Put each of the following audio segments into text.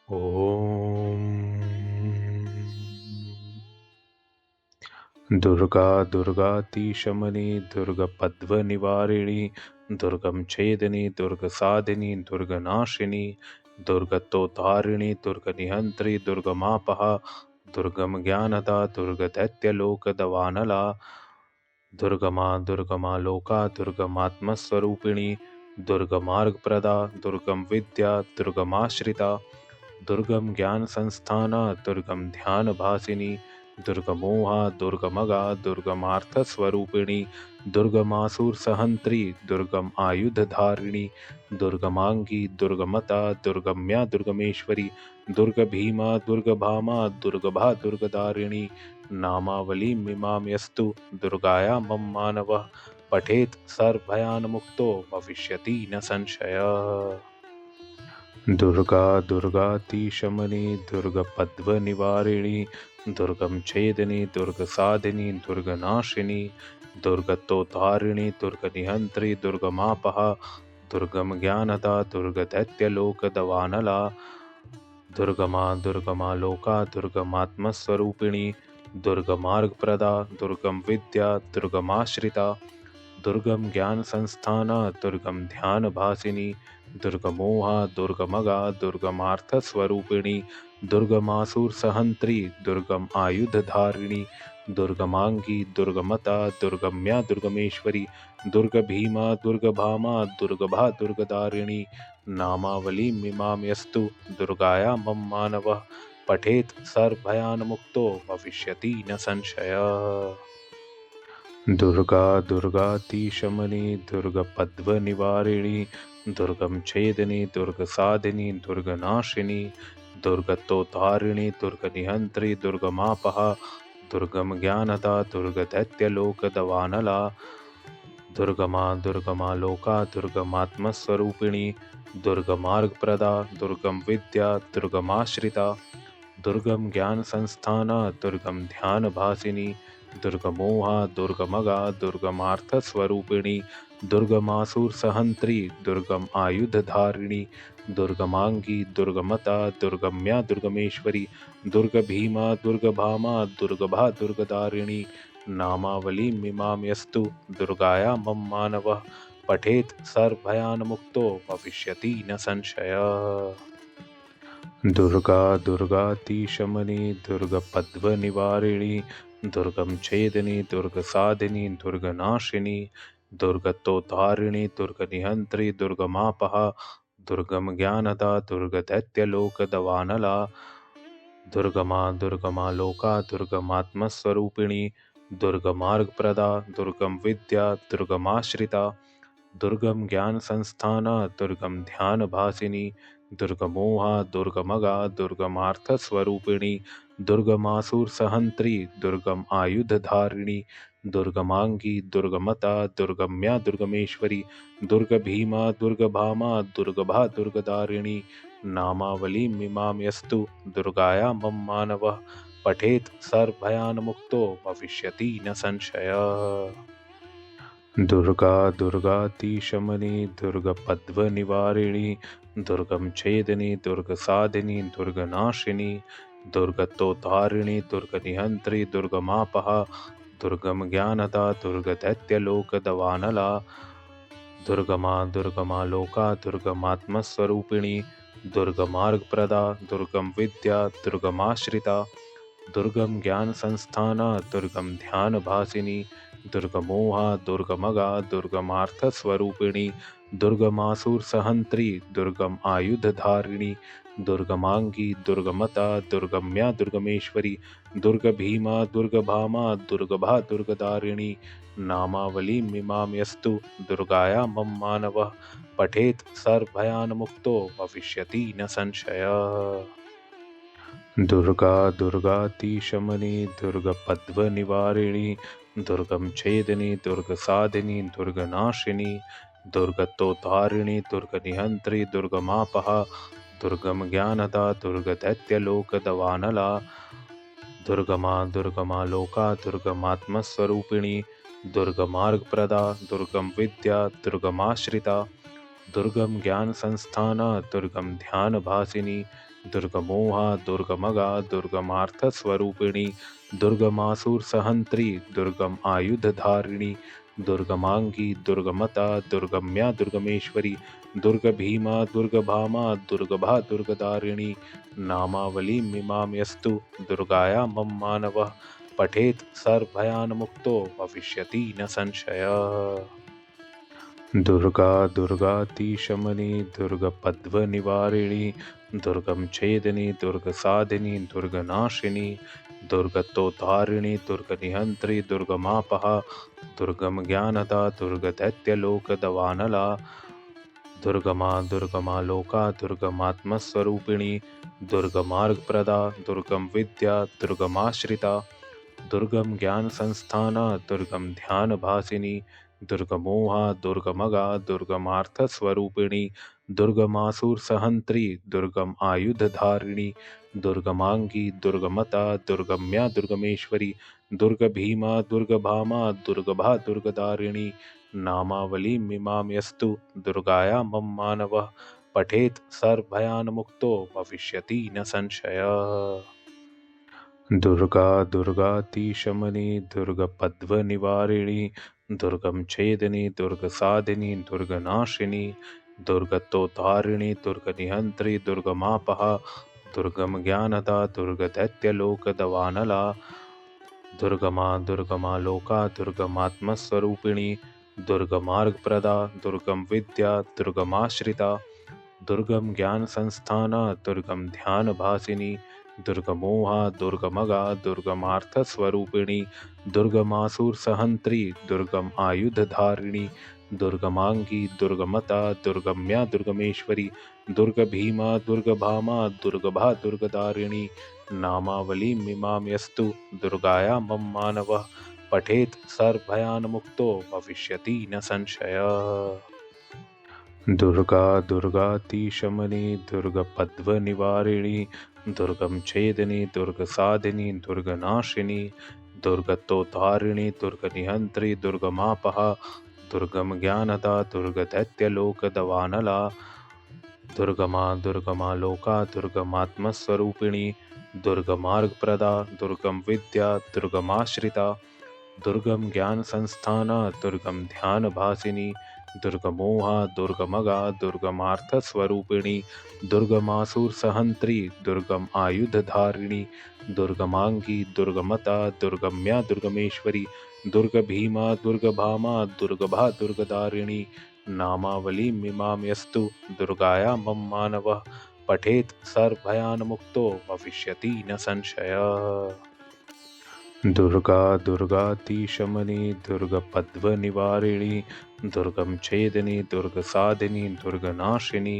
ॐ दुर्गा दुर्गातिशमनी दुर्गपद्मनिवारिणी दुर्गं छेदिनी दुर्गसाधिनी दुर्गनाशिनी दुर्गतोद्धारिणी दुर्गनिहन्त्री दुर्गमापहा दुर्गम ज्ञानदा दुर्गदैत्यलोकदवानला दुर्गमा दुर्गमा लोका दुर्गमात्मस्वरूपिणी दुर्गमार्गप्रदा दुर्गम विद्या दुर्गमाश्रिता दुर्गम ज्ञान संस्थाना दुर्गम ध्यान भासिनी दुर्गमोहा दुर्गमगा दुर्गमार्थ स्वरूपिणी दुर्गमासुर सहंत्री दुर्गम आयुध धारिणी दुर्गमांगी दुर्गमता दुर्गम्या दुर्गमेश्वरी दुर्ग भीमा दुर्गभामा दुर्गभा दुर्गदारिणी नामावली मिमाम्यस्तु दुर्गाया मम मानवः पठेत सर्वभयान मुक्तो भविष्यति न संशयः। दुर्गा दुर्गातिशमनी दुर्गपद्मनिवारिणी दुर्गम छेदिनी दुर्गसाधिनी दुर्गनाशिनी दुर्गतोद्धारिणी दुर्गनिहन्त्री दुर्गमापहा दुर्गम ज्ञानदा दुर्गदैत्यलोकदवानला दुर्गमा दुर्गमा लोका दुर्गमात्मस्वरूपिणी दुर्गमार्गप्रदा दुर्गम विद्या दुर्गमाश्रिता दुर्गम ज्ञान संस्थाना दुर्गम ध्यान भासिनी दुर्गमोहा दुर्गमगा दुर्गमार्थ स्वरूपिणी दुर्गमासुर सहंत्री दुर्गम आयुध धारिणी दुर्गमांगी दुर्गमता दुर्गम्या दुर्गमेश्वरी दुर्ग भीमा दुर्गभामा दुर्गभा दुर्गदारिणी नामावली मिमाम्यस्तु दुर्गाया मम मानवः पठेत सर्वभयान मुक्तो भविष्यति न संशयः। दुर्गा दुर्गातिशमनी दुर्गपद्मनिवारिणी दुर्गम छेदिनी दुर्गसाधिनी दुर्गनाशिनी दुर्गतोद्धारिणी दुर्गनिहन्त्री दुर्गमापहा दुर्गम ज्ञानदा दुर्गदैत्यलोकदवानला दुर्गमा दुर्गमा लोका दुर्गमात्मस्वरूपिणी दुर्गमार्गप्रदा दुर्गम विद्या दुर्गमाश्रिता दुर्गम ज्ञान संस्थाना दुर्गम ध्यान भासिनी दुर्गमोहा दुर्गमगा दुर्गमार्थ स्वरूपिणी दुर्गमासुर सहंत्री दुर्गम आयुध धारिणी दुर्गमांगी दुर्गमता दुर्गम्या दुर्गमेश्वरी दुर्ग भीमा दुर्गभामा दुर्गभा दुर्गदारिणी नामावली मिमाम्यस्तु दुर्गाया मम मानवः पठेत सर्वभयान मुक्तो भविष्यति न संशयः। दुर्गा दुर्गातिशमनी दुर्गपद्मनिवारिणी दुर्गम छेदिनी दुर्गसाधिनी दुर्गनाशिनी दुर्गतोद्धारिणी दुर्गनिहन्त्री दुर्गमापहा दुर्गम ज्ञानदा दुर्गदैत्यलोकदवानला दुर्गमा दुर्गमा लोका दुर्गमात्मस्वरूपिणी दुर्गमार्गप्रदा दुर्गम विद्या दुर्गमाश्रिता दुर्गम ज्ञान संस्थाना दुर्गम ध्यान भासिनी दुर्गमोहा दुर्गमगा दुर्गमार्थ स्वरूपिणी दुर्गमासुर सहंत्री दुर्गम आयुध धारिणी दुर्गमांगी दुर्गमता दुर्गम्या दुर्गमेश्वरी दुर्ग भीमा दुर्गभामा दुर्गभा दुर्गदारिणी नामावली मिमाम्यस्तु दुर्गाया मम मानवः पठेत सर्वभयान मुक्तो भविष्यति न संशयः। दुर्गा दुर्गातिशमनी दुर्गपद्मनिवारिणी दुर्गम छेदिनी दुर्गसाधिनी दुर्गनाशिनी दुर्गतोद्धारिणी दुर्गनिहन्त्री दुर्गमापहा दुर्गम ज्ञानदा दुर्गदैत्यलोकदवानला दुर्गमा दुर्गमा लोका दुर्गमात्मस्वरूपिणी दुर्गमार्गप्रदा दुर्गम विद्या दुर्गमाश्रिता दुर्गम ज्ञान संस्थाना दुर्गम ध्यान भासिनी दुर्गमोहा दुर्गमगा दुर्गमार्थ स्वरूपिणी दुर्गमासुर सहंत्री दुर्गम आयुध धारिणी दुर्गमांगी दुर्गमता दुर्गम्या दुर्गमेश्वरी दुर्ग भीमा दुर्गभामा दुर्गभा दुर्गदारिणी नामावली मिमाम्यस्तु दुर्गाया मम मानवः पठेत सर्वभयान मुक्तो भविष्यति न संशयः। दुर्गा दुर्गातिशमनी दुर्गपद्मनिवारिणी दुर्गम छेदिनी दुर्गसाधिनी दुर्गनाशिनी दुर्गतोद्धारिणी दुर्गनिहन्त्री दुर्गमापहा दुर्गम ज्ञानदा दुर्गदैत्यलोकदवानला दुर्गमा दुर्गमा लोका दुर्गमात्मस्वरूपिणी दुर्गमार्गप्रदा दुर्गम विद्या दुर्गमाश्रिता दुर्गम ज्ञान संस्थाना दुर्गम ध्यान भासिनी दुर्गमोहा दुर्गमगा दुर्गमार्थ स्वरूपिणी दुर्गमासुर सहंत्री दुर्गम आयुध धारिणी दुर्गमांगी दुर्गमता दुर्गम्या दुर्गमेश्वरी दुर्ग भीमा दुर्गभामा दुर्गभा दुर्गदारिणी नामावली मीमांस्तु दुर्गाया मम मानवः पठेत सर्वभयान मुक्तो भविष्यति न संशयः। दुर्गा दुर्गातिशमनी दुर्गपद्मनिवारिणी दुर्गम छेदिनी दुर्गसाधिनी दुर्गनाशिनी दुर्गतोद्धारिणी दुर्गनिहंत्री दुर्गमापहा दुर्गम ज्ञानदा दुर्गदैत्यलोकदवानला दुर्गमा दुर्गमा लोका दुर्गमात्मस्वरूपिणी दुर्गमार्गप्रदा दुर्गम विद्या दुर्गमाश्रिता दुर्गम ज्ञान संस्थाना दुर्गम ध्यान भासिनी दुर्गमोहा दुर्गमगा दुर्गमार्थ स्वरूपिणी दुर्गमासुर सहंत्री दुर्गम आयुध धारिणी दुर्गमांगी दुर्गमता दुर्गम्या दुर्गमेश्वरी दुर्ग भीमा दुर्गभामा दुर्गभा दुर्गदारिणी नामावली मीमांस्तु दुर्गाया मम मानवः पठेत सर्वभयान मुक्तो भविष्यति न संशयः। दुर्गा दुर्गातिशमनी दुर्गपद्मनिवारिणी दुर्गम छेदिनी दुर्गसाधिनी दुर्गनाशिनी दुर्गतोद्धारिणी दुर्गनिहंत्री दुर्गमापहा दुर्गम ज्ञानदा दुर्गदैत्यलोकदवानला दुर्गमा दुर्गमा लोका दुर्गमात्मस्वरूपिणी दुर्गमार्गप्रदा दुर्गम विद्या दुर्गमाश्रिता दुर्गम ज्ञान संस्थाना दुर्गम ध्यान भासिनी दुर्गमोहा दुर्गमगा दुर्गमार्थ स्वरूपिणी दुर्गमासुर सहंत्री दुर्गम आयुध धारिणी दुर्गमांगी दुर्गमता दुर्गम्या दुर्गमेश्वरी दुर्ग भीमा दुर्गभामा दुर्गभा दुर्गदारिणी नामावली मीमांस्तु दुर्गाया मम मानवः पठेत सर्वभयान मुक्तो भविष्यति न संशयः। दुर्गा दुर्गातिशमनी दुर्गपद्मनिवारिणी दुर्गम छेदिनी दुर्गसाधिनी दुर्गनाशिनी दुर्गतोद्धारिणी दुर्गनिहंत्री दुर्गमापहा दुर्गम ज्ञानदा दुर्गदैत्यलोकदवानला दुर्गमा दुर्गमा लोका दुर्गमात्मस्वरूपिणी दुर्गमार्गप्रदा दुर्गम विद्या दुर्गमाश्रिता दुर्गम ज्ञान संस्थाना दुर्गम ध्यान भासिनी दुर्गमोहा दुर्गमगा दुर्गमार्थ स्वरूपिणी दुर्गमासुर सहंत्री दुर्गम आयुध धारिणी दुर्गमांगी दुर्गमता दुर्गम्या दुर्गमेश्वरी दुर्ग भीमा दुर्गभामा दुर्गभा दुर्गदारिणी नामावली मीमांस्तु दुर्गाया मम मानवः पठेत सर्वभयान मुक्तो भविष्यति न संशयः। दुर्गा दुर्गातिशमनी दुर्गपद्मनिवारिणी दुर्गम छेदिनी दुर्गसाधिनी दुर्गनाशिनी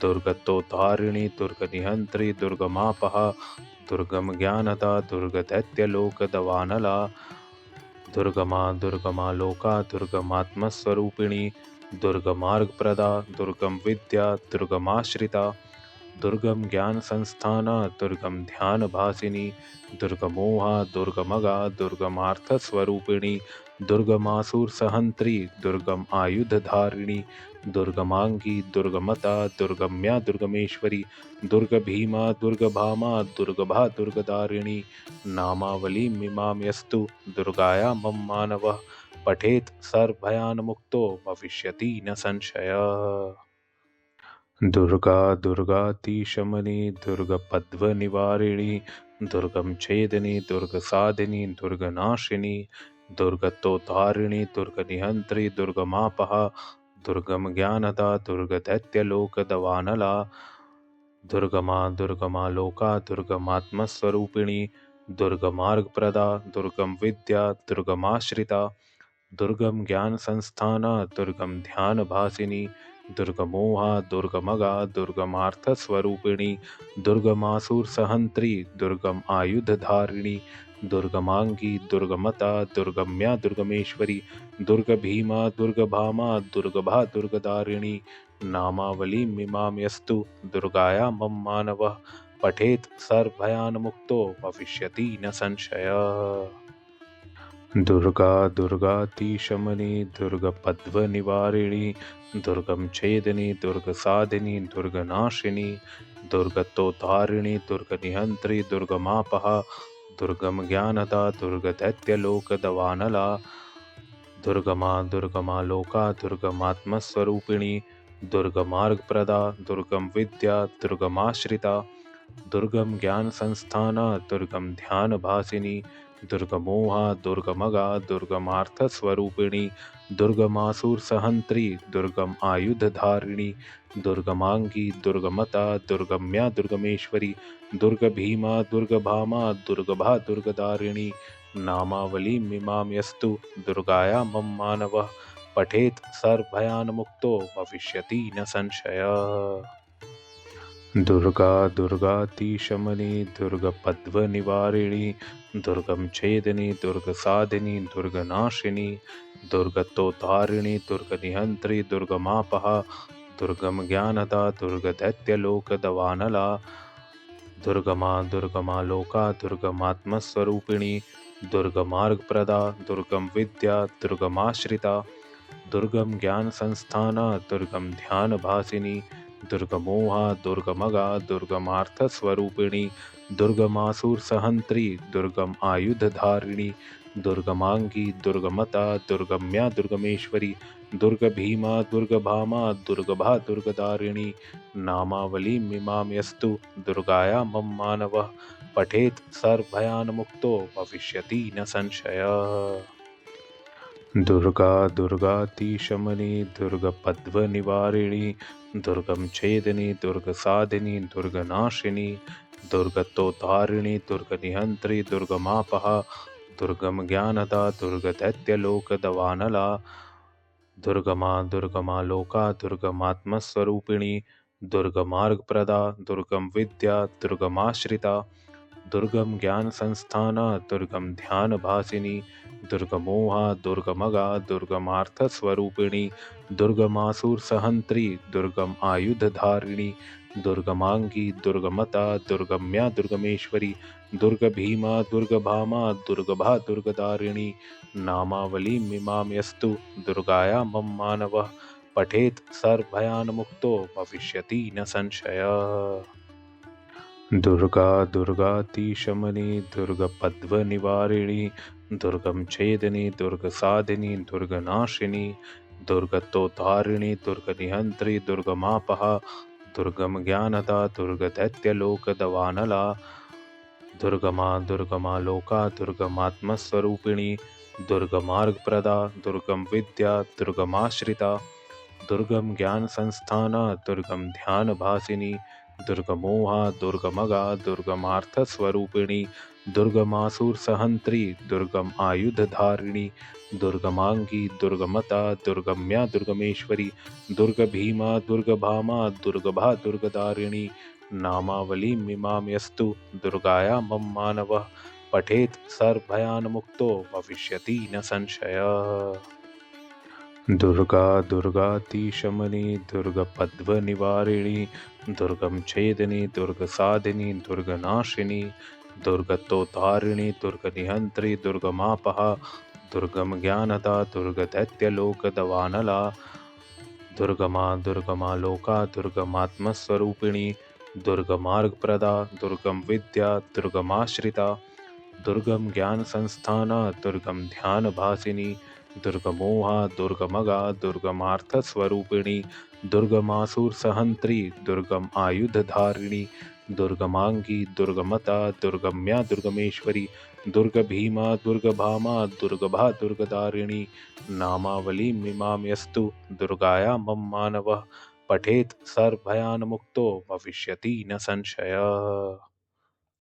दुर्गतोद्धारिणी दुर्गनिहंत्री दुर्गमापहा दुर्गम ज्ञानदा दुर्गदैत्यलोकदवानला दुर्गमा दुर्गमा लोका दुर्गमात्मस्वरूपिणी दुर्गमार्गप्रदा दुर्गम विद्या दुर्गमाश्रिता दुर्गम ज्ञान संस्थाना दुर्गम ध्यान भासिनी दुर्गमोहा दुर्गमगा दुर्गमार्थ स्वरूपिणी दुर्गमासुर सहंत्री दुर्गम आयुध धारिणी दुर्गमांगी दुर्गमता दुर्गम्या दुर्गमेश्वरी दुर्ग भीमा दुर्गभामा दुर्गभा दुर्गदारिणी नामावली मीमांस्तु दुर्गाया मम मानवः पठेत सर्वभयान मुक्तो भविष्यति न संशयः। दुर्गा दुर्गातिशमनी दुर्गपद्मनिवारिणी दुर्गम छेदिनी दुर्गसाधिनी दुर्गनाशिनी दुर्गतोद्धारिणी दुर्गनिहंत्री दुर्गमापहा दुर्गम ज्ञानदा दुर्गदैत्यलोकदवानला दुर्गमा दुर्गमा लोका दुर्गमात्मस्वरूपिणी दुर्गमार्गप्रदा दुर्गम विद्या दुर्गमाश्रिता दुर्गम ज्ञान संस्थाना दुर्गम ध्यान भासिनी दुर्गमोहा दुर्गमगा दुर्गमार्थ स्वरूपिणी दुर्गमासुर सहंत्री दुर्गम आयुध धारिणी दुर्गमांगी दुर्गमता दुर्गम्या दुर्गमेश्वरी दुर्ग भीमा दुर्गभामा दुर्गभा दुर्गदारिणी नामावली मीमांस्तु दुर्गाया मम मानवः पठेत सर्वभयान मुक्तो भविष्यति न संशयः। दुर्गा दुर्गातिशमनी दुर्गपद्मनिवारिणी दुर्गम छेदिनी दुर्गसाधिनी दुर्गनाशिनी दुर्गतोद्धारिणी दुर्गनिहंत्री दुर्गमापहा दुर्गम ज्ञानदा दुर्गदैत्यलोकदवानला दुर्गमा दुर्गमा लोका दुर्गमात्मस्वरूपिणी दुर्गमार्गप्रदा दुर्गम विद्या दुर्गमाश्रिता दुर्गम ज्ञान संस्थाना दुर्गम ध्यान भासिनी दुर्गमोहा दुर्गमगा दुर्गमार्थ स्वरूपिणी दुर्गमासुर सहंत्री दुर्गम आयुध धारिणी दुर्गमांगी दुर्गमता दुर्गम्या दुर्गमेश्वरी दुर्ग भीमा दुर्गभामा दुर्गभा दुर्गदारिणी नामावली मीमां यस्तु दुर्गाया मम मानवः पठेत सर्वभयान्मुक्तो भविष्यति न संशयः। दुर्गा दुर्गातिशमनी दुर्गपद्मनिवारिणी दुर्गम छेदिनी दुर्गसाधिनी दुर्गनाशिनी दुर्गतोद्धारिणी दुर्गनिहंत्री दुर्गमापहा दुर्गम ज्ञानदा दुर्गदैत्यलोकदवानला दुर्गमा दुर्गमा लोका दुर्गमात्मस्वरूपिणी दुर्गमार्गप्रदा दुर्गम विद्या दुर्गमाश्रिता दुर्गम ज्ञान संस्थाना दुर्गम ध्यान भासिनी दुर्गमोहा दुर्गमगा दुर्गमार्थ स्वरूपिणी दुर्गमासुर सहंत्री दुर्गम आयुध धारिणी दुर्गमांगी दुर्गमता दुर्गम्या दुर्गमेश्वरी दुर्ग भीमा दुर्गभामा दुर्गभा दुर्गदारिणी नामावली मीमां यस्तु दुर्गाया मम मानवः पठेत सर्वभयान्मुक्तो भविष्यति न संशयः। दुर्गा दुर्गातिशमनी दुर्गपद्मनिवारिणी दुर्गम छेदिनी दुर्गसाधिनी दुर्गनाशिनी दुर्गतोद्धारिणी दुर्गनिहंत्री दुर्गमापहा दुर्गम ज्ञानदा दुर्गदैत्यलोकदवानला दुर्गमा दुर्गमा लोका दुर्गमात्मस्वरूपिणी दुर्गमार्गप्रदा दुर्गम विद्या दुर्गमाश्रिता दुर्गम ज्ञान संस्थाना दुर्गम ध्यान भासिनी दुर्गमोहा दुर्गमगा दुर्गमार्थ स्वरूपिणी दुर्गमासुर सहंत्री दुर्गम आयुध धारिणी दुर्गमांगी दुर्गमता दुर्गम्या दुर्गमेश्वरी दुर्ग भीमा दुर्गभामा दुर्गभा दुर्गदारिणी नामावली मीमां यस्तु दुर्गाया मम मानवः पठेत सर्वभयान्मुक्तो भविष्यति न संशयः। दुर्गा दुर्गातिशमनी दुर्गपद्मनिवारिणी दुर्गम छेदिनी दुर्गसाधिनी दुर्गनाशिनी दुर्गतोद्धारिणी दुर्गनिहंत्री दुर्गमापहा दुर्गम ज्ञानदा दुर्गदैत्यलोकदवानला दुर्गमा दुर्गमा लोका दुर्गमात्मस्वरूपिणी दुर्गमार्गप्रदा दुर्गम विद्या दुर्गमाश्रिता दुर्गम ज्ञान संस्थाना दुर्गम ध्यान भासिनी दुर्गमोहा दुर्गमगा दुर्गमार्थ स्वरूपिणी दुर्गमासुर सहंत्री दुर्गम आयुध धारिणी दुर्गमांगी दुर्गमता दुर्गम्या दुर्गमेश्वरी दुर्ग भीमा दुर्गभामा दुर्गभा दुर्गदारिणी नामावली मीमां यस्तु दुर्गाया मम मानवः पठेत सर्वभयान्मुक्तो भविष्यति न संशयः। दुर्गा दुर्गातिशमनी दुर्गपद्मनिवारिणी दुर्गम छेदिनी दुर्गसाधिनी दुर्गनाशिनी दुर्गतोद्धारिणी दुर्गनिहंत्री दुर्गमापहा दुर्गम ज्ञानदा दुर्गदैत्यलोकदवानला दुर्गमा दुर्गमा लोका दुर्गमात्मस्वरूपिणी दुर्गमार्गप्रदा दुर्गम विद्या दुर्गमाश्रिता दुर्गम ज्ञान संस्थाना दुर्गम ध्यान भासिनी दुर्गमोहा दुर्गमगा दुर्गमार्थ स्वरूपिणी दुर्गमासुर सहंत्री दुर्गम आयुध धारिणी दुर्गमांगी दुर्गमता दुर्गम्या दुर्गमेश्वरी दुर्ग भीमा दुर्गभामा दुर्गभा दुर्गदारिणी नामावली मीमां यस्तु दुर्गाया मम मानवः पठेत सर्वभयान्मुक्तो भविष्यति न संशयः।